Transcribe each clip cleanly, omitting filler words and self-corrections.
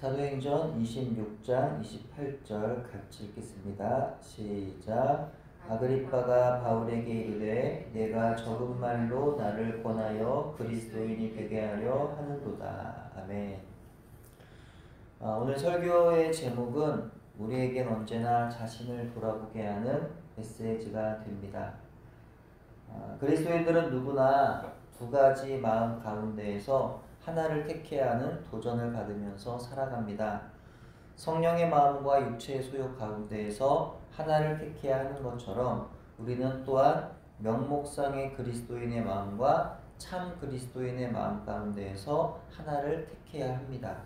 사도행전 26장 28절 같이 읽겠습니다. 시작. 아그리빠가 바울에게 이르되 내가 적은 말로 나를 권하여 그리스도인이 되게 하려 하는도다. 아멘. 오늘 설교의 제목은 우리에겐 언제나 자신을 돌아보게 하는 메시지가 됩니다. 그리스도인들은 누구나 두 가지 마음 가운데에서 하나를 택해야 하는 도전을 받으면서 살아갑니다. 성령의 마음과 육체의 소욕 가운데에서 하나를 택해야 하는 것처럼 우리는 또한 명목상의 그리스도인의 마음과 참 그리스도인의 마음 가운데에서 하나를 택해야 합니다.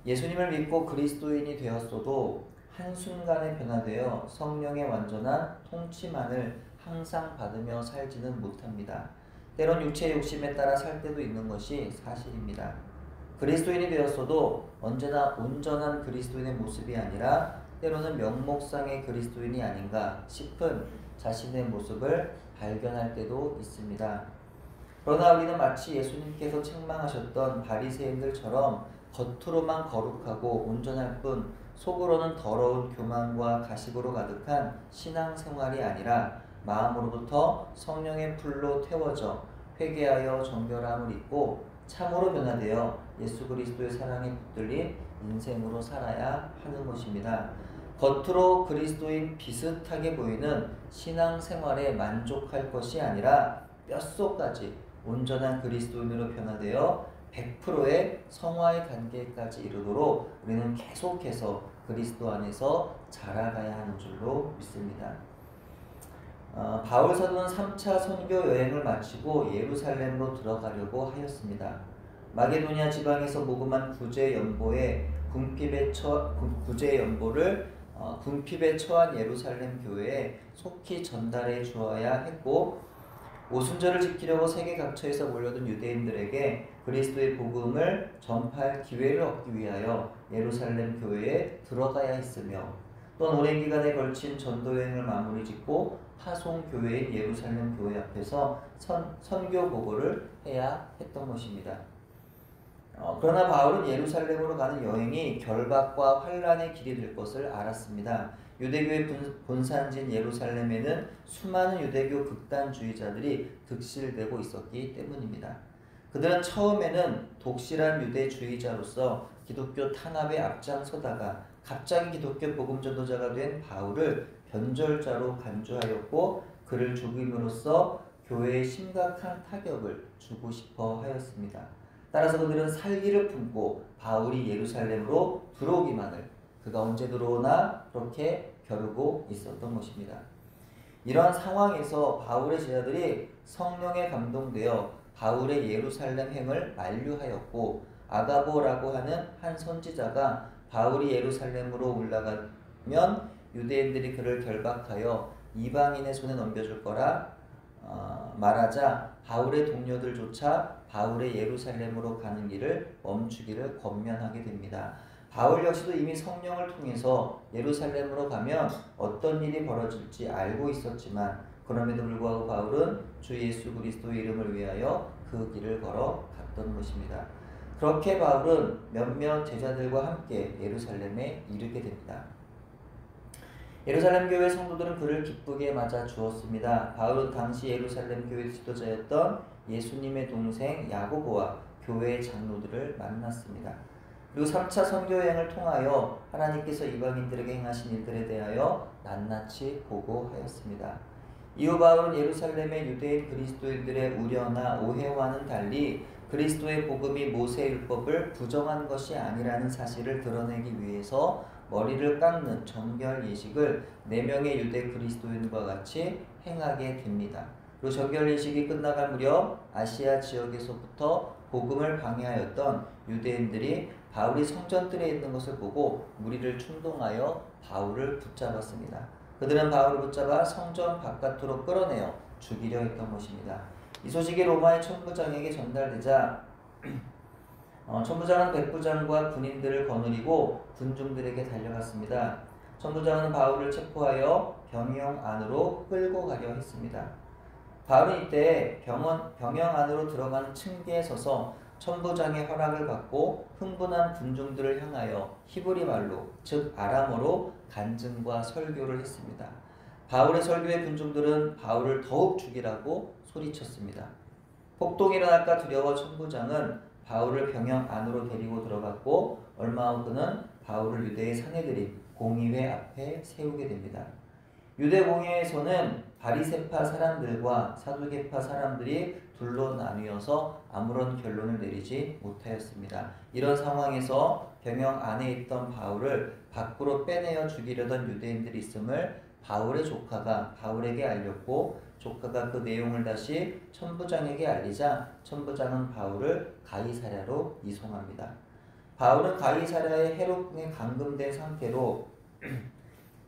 예수님을 믿고 그리스도인이 되었어도 한순간에 변화되어 성령의 완전한 통치만을 항상 받으며 살지는 못합니다. 때론 육체의 욕심에 따라 살 때도 있는 것이 사실입니다. 그리스도인이 되었어도 언제나 온전한 그리스도인의 모습이 아니라 때로는 명목상의 그리스도인이 아닌가 싶은 자신의 모습을 발견할 때도 있습니다. 그러나 우리는 마치 예수님께서 책망하셨던 바리새인들처럼 겉으로만 거룩하고 온전할 뿐 속으로는 더러운 교만과 가식으로 가득한 신앙생활이 아니라 마음으로부터 성령의 불로 태워져 회개하여 정결함을 입고 참으로 변화되어 예수 그리스도의 사랑에 붙들린 인생으로 살아야 하는 것입니다. 겉으로 그리스도인 비슷하게 보이는 신앙생활에 만족할 것이 아니라 뼛속까지 온전한 그리스도인으로 변화되어 100%의 성화의 단계까지 이르도록 우리는 계속해서 그리스도 안에서 자라가야 하는 줄로 믿습니다. 바울 사도는 3차 선교 여행을 마치고 예루살렘으로 들어가려고 하였습니다. 마게도니아 지방에서 모금한 구제 연보를 궁핍에 처한 예루살렘 교회에 속히 전달해 주어야 했고, 오순절을 지키려고 세계 각처에서 몰려든 유대인들에게 그리스도의 복음을 전파할 기회를 얻기 위하여 예루살렘 교회에 들어가야 했으며, 또한 오랜 기간에 걸친 전도여행을 마무리 짓고 파송교회인 예루살렘 교회 앞에서 선교 보고를 해야 했던 것입니다. 그러나 바울은 예루살렘으로 가는 여행이 결박과 환란의 길이 될 것을 알았습니다. 유대교의 본산지인 예루살렘에는 수많은 유대교 극단주의자들이 득실되고 있었기 때문입니다. 그들은 처음에는 독실한 유대주의자로서 기독교 탄압에 앞장서다가 갑자기 기독교 복음 전도자가 된 바울을 변절자로 간주하였고, 그를 죽임으로써 교회에 심각한 타격을 주고 싶어 하였습니다. 따라서 그들은 살기를 품고 바울이 예루살렘으로 들어오기만을, 그가 언제 들어오나 그렇게 벼르고 있었던 것입니다. 이러한 상황에서 바울의 제자들이 성령에 감동되어 바울의 예루살렘 행을 만류하였고, 아가보라고 하는 한 선지자가 바울이 예루살렘으로 올라가면 유대인들이 그를 결박하여 이방인의 손에 넘겨줄 거라 말하자 바울의 동료들조차 바울의 예루살렘으로 가는 길을 멈추기를 권면하게 됩니다. 바울 역시도 이미 성령을 통해서 예루살렘으로 가면 어떤 일이 벌어질지 알고 있었지만, 그럼에도 불구하고 바울은 주 예수 그리스도의 이름을 위하여 그 길을 걸어갔던 것입니다. 그렇게 바울은 몇몇 제자들과 함께 예루살렘에 이르게 됩니다. 예루살렘 교회 성도들은 그를 기쁘게 맞아 주었습니다. 바울은 당시 예루살렘 교회 지도자였던 예수님의 동생 야고보와 교회의 장로들을 만났습니다. 그리고 3차 선교여행을 통하여 하나님께서 이방인들에게 행하신 일들에 대하여 낱낱이 보고하였습니다. 이후 바울은 예루살렘의 유대인 그리스도인들의 우려나 오해와는 달리 그리스도의 복음이 모세율법을 부정한 것이 아니라는 사실을 드러내기 위해서 머리를 깎는 정결 예식을 4명의 유대 그리스도인과 같이 행하게 됩니다. 그리고 정결 예식이 끝나갈 무렵 아시아 지역에서부터 복음을 방해하였던 유대인들이 바울이 성전뜰에 있는 것을 보고 무리를 충동하여 바울을 붙잡았습니다. 그들은 바울을 붙잡아 성전 바깥으로 끌어내어 죽이려 했던 것입니다. 이 소식이 로마의 천부장에게 전달되자 천부장은 백부장과 군인들을 거느리고 군중들에게 달려갔습니다. 천부장은 바울을 체포하여 병영 안으로 끌고 가려 했습니다. 바울은 이때 병영 안으로 들어가는 층계에 서서 천부장의 허락을 받고 흥분한 군중들을 향하여 히브리 말로 즉 아람어로 간증과 설교를 했습니다. 바울의 설교에 군중들은 바울을 더욱 죽이라고 소리쳤습니다. 폭동이 일어날까 두려워 천부장은 바울을 병영 안으로 데리고 들어갔고 얼마 후 그는 바울을 유대의 상회들인 공의회 앞에 세우게 됩니다. 유대 공회에서는 바리새파 사람들과 사두개파 사람들이 둘로 나뉘어서 아무런 결론을 내리지 못하였습니다. 이런 상황에서 병영 안에 있던 바울을 밖으로 빼내어 죽이려던 유대인들이 있음을 바울의 조카가 바울에게 알렸고 조카가 그 내용을 다시 천부장에게 알리자 천부장은 바울을 가이사랴로 이송합니다. 바울은 가이사랴의 헤롯궁에 감금된 상태로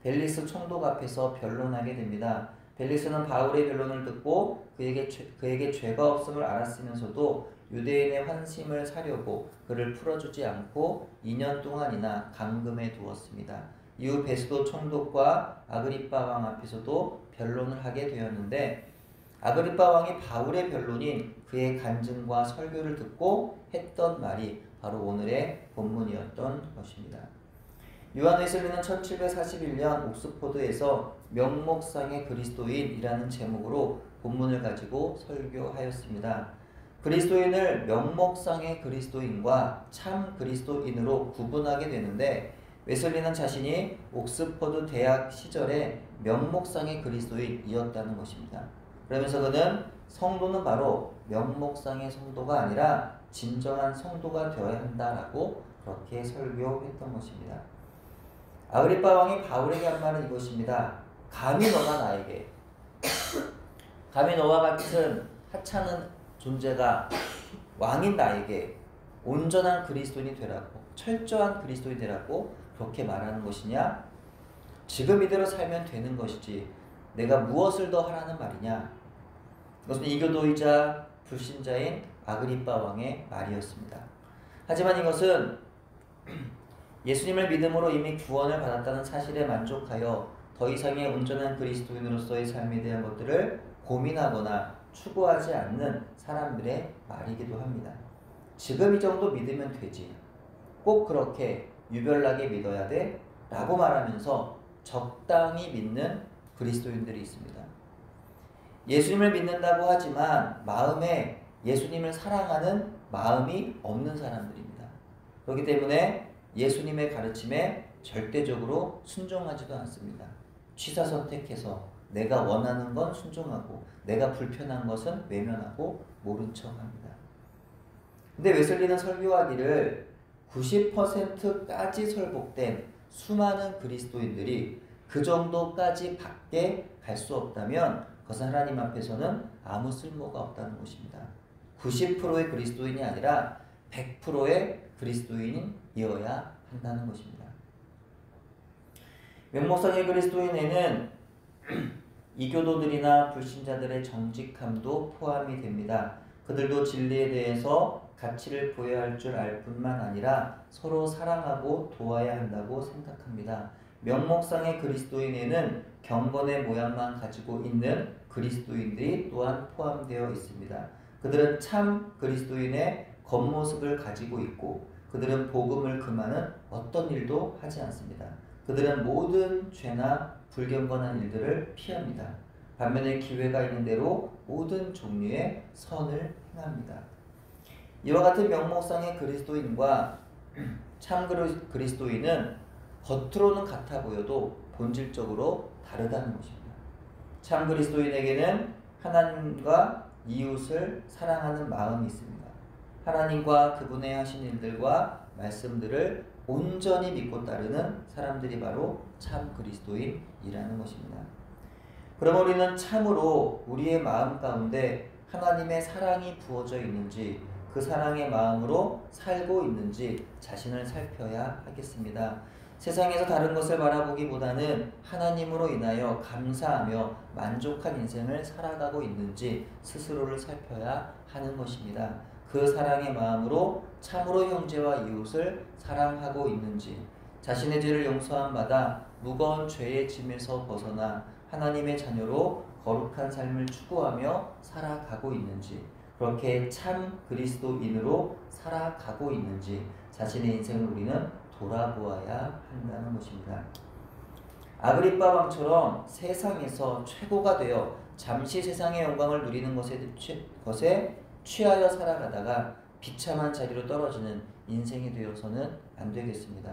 벨리스 총독 앞에서 변론하게 됩니다. 벨리스는 바울의 변론을 듣고 그에게 죄가 없음을 알았으면서도 유대인의 환심을 사려고 그를 풀어주지 않고 2년 동안이나 감금해 두었습니다. 이후 베스도 총독과 아그리빠 왕 앞에서도 변론을 하게 되었는데 아그리빠 왕이 바울의 변론인 그의 간증과 설교를 듣고 했던 말이 바로 오늘의 본문이었던 것입니다. 요한 웨슬리는 1741년 옥스포드에서 명목상의 그리스도인이라는 제목으로 본문을 가지고 설교하였습니다. 그리스도인을 명목상의 그리스도인과 참 그리스도인으로 구분하게 되는데 웨슬리는 자신이 옥스퍼드 대학 시절에 명목상의 그리스도인이었다는 것입니다. 그러면서 그는 성도는 바로 명목상의 성도가 아니라 진정한 성도가 되어야 한다라고 그렇게 설교했던 것입니다. 아그리빠 왕이 바울에게 한 말은 이것입니다. 감히 너가 나에게 감히 너와 같은 하찮은 존재가 왕인 나에게 온전한 그리스도인이 되라고 철저한 그리스도인이 되라고 그렇게 말하는 것이냐? 지금 이대로 살면 되는 것이지 내가 무엇을 더 하라는 말이냐? 이것은 이교도이자 불신자인 아그리빠 왕의 말이었습니다. 하지만 이것은 예수님을 믿음으로 이미 구원을 받았다는 사실에 만족하여 더 이상의 온전한 그리스도인으로서의 삶에 대한 것들을 고민하거나 추구하지 않는 사람들의 말이기도 합니다. 지금 이 정도 믿으면 되지. 꼭 그렇게 유별나게 믿어야 돼? 라고 말하면서 적당히 믿는 그리스도인들이 있습니다. 예수님을 믿는다고 하지만 마음에 예수님을 사랑하는 마음이 없는 사람들입니다. 그렇기 때문에 예수님의 가르침에 절대적으로 순종하지도 않습니다. 취사 선택해서 내가 원하는 건 순종하고 내가 불편한 것은 외면하고 모른 척합니다. 근데 웨슬리는 설교하기를 90%까지 설복된 수많은 그리스도인들이 그 정도까지 밖에 갈 수 없다면 그것은 하나님 앞에서는 아무 쓸모가 없다는 것입니다. 90%의 그리스도인이 아니라 100%의 그리스도인이어야 한다는 것입니다. 명목상의 그리스도인에는 이교도들이나 불신자들의 정직함도 포함이 됩니다. 그들도 진리에 대해서 가치를 부여할 줄 알 뿐만 아니라 서로 사랑하고 도와야 한다고 생각합니다. 명목상의 그리스도인에는 경건의 모양만 가지고 있는 그리스도인들이 또한 포함되어 있습니다. 그들은 참 그리스도인의 겉모습을 가지고 있고 그들은 복음을 금하는 어떤 일도 하지 않습니다. 그들은 모든 죄나 불경건한 일들을 피합니다. 반면에 기회가 있는 대로 모든 종류의 선을 행합니다. 이와 같은 명목상의 그리스도인과 참 그리스도인은 겉으로는 같아 보여도 본질적으로 다르다는 것입니다. 참 그리스도인에게는 하나님과 이웃을 사랑하는 마음이 있습니다. 하나님과 그분의 하신 일들과 말씀들을 온전히 믿고 따르는 사람들이 바로 참 그리스도인이라는 것입니다. 그럼 우리는 참으로 우리의 마음 가운데 하나님의 사랑이 부어져 있는지 그 사랑의 마음으로 살고 있는지 자신을 살펴야 하겠습니다. 세상에서 다른 것을 바라보기보다는 하나님으로 인하여 감사하며 만족한 인생을 살아가고 있는지 스스로를 살펴야 하는 것입니다. 그 사랑의 마음으로 참으로 형제와 이웃을 사랑하고 있는지 자신의 죄를 용서함 받아 무거운 죄의 짐에서 벗어나 하나님의 자녀로 거룩한 삶을 추구하며 살아가고 있는지 그렇게 참 그리스도인으로 살아가고 있는지 자신의 인생을 우리는 돌아보아야 한다는 것입니다. 아그리빠 왕처럼 세상에서 최고가 되어 잠시 세상의 영광을 누리는 것에 취하여 살아가다가 비참한 자리로 떨어지는 인생이 되어서는 안 되겠습니다.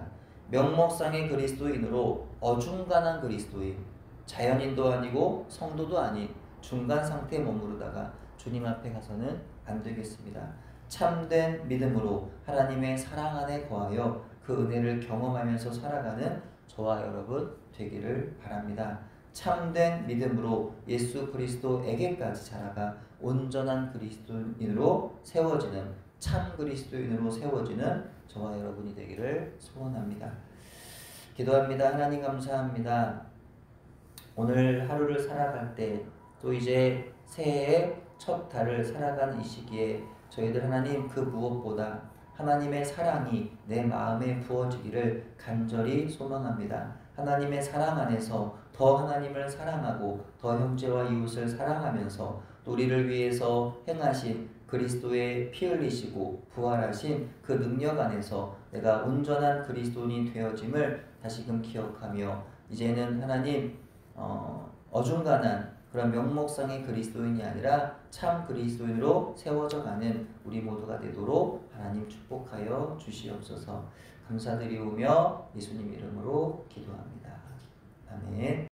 명목상의 그리스도인으로 어중간한 그리스도인, 자연인도 아니고 성도도 아닌 중간 상태에 머무르다가 주님 앞에 가서는 안 되겠습니다. 참된 믿음으로 하나님의 사랑 안에 거하여 그 은혜를 경험하면서 살아가는 저와 여러분 되기를 바랍니다. 참된 믿음으로 예수 그리스도에게까지 자라가 온전한 그리스도인으로 세워지는 참 그리스도인으로 세워지는 저와 여러분이 되기를 소원합니다. 기도합니다. 하나님 감사합니다. 오늘 하루를 살아갈 때 또 이제 새해의 첫 달을 살아가는 이 시기에 저희들 하나님 그 무엇보다 하나님의 사랑이 내 마음에 부어지기를 간절히 소망합니다. 하나님의 사랑 안에서 더 하나님을 사랑하고 더 형제와 이웃을 사랑하면서 우리를 위해서 행하신 그리스도의 피 흘리시고 부활하신 그 능력 안에서 내가 온전한 그리스도인이 되어짐을 다시금 기억하며 이제는 하나님 어중간한 그런 명목상의 그리스도인이 아니라 참 그리스도인으로 세워져 가는 우리 모두가 되도록 하나님 축복하여 주시옵소서. 감사드리오며 예수님 이름으로 기도합니다. 아멘.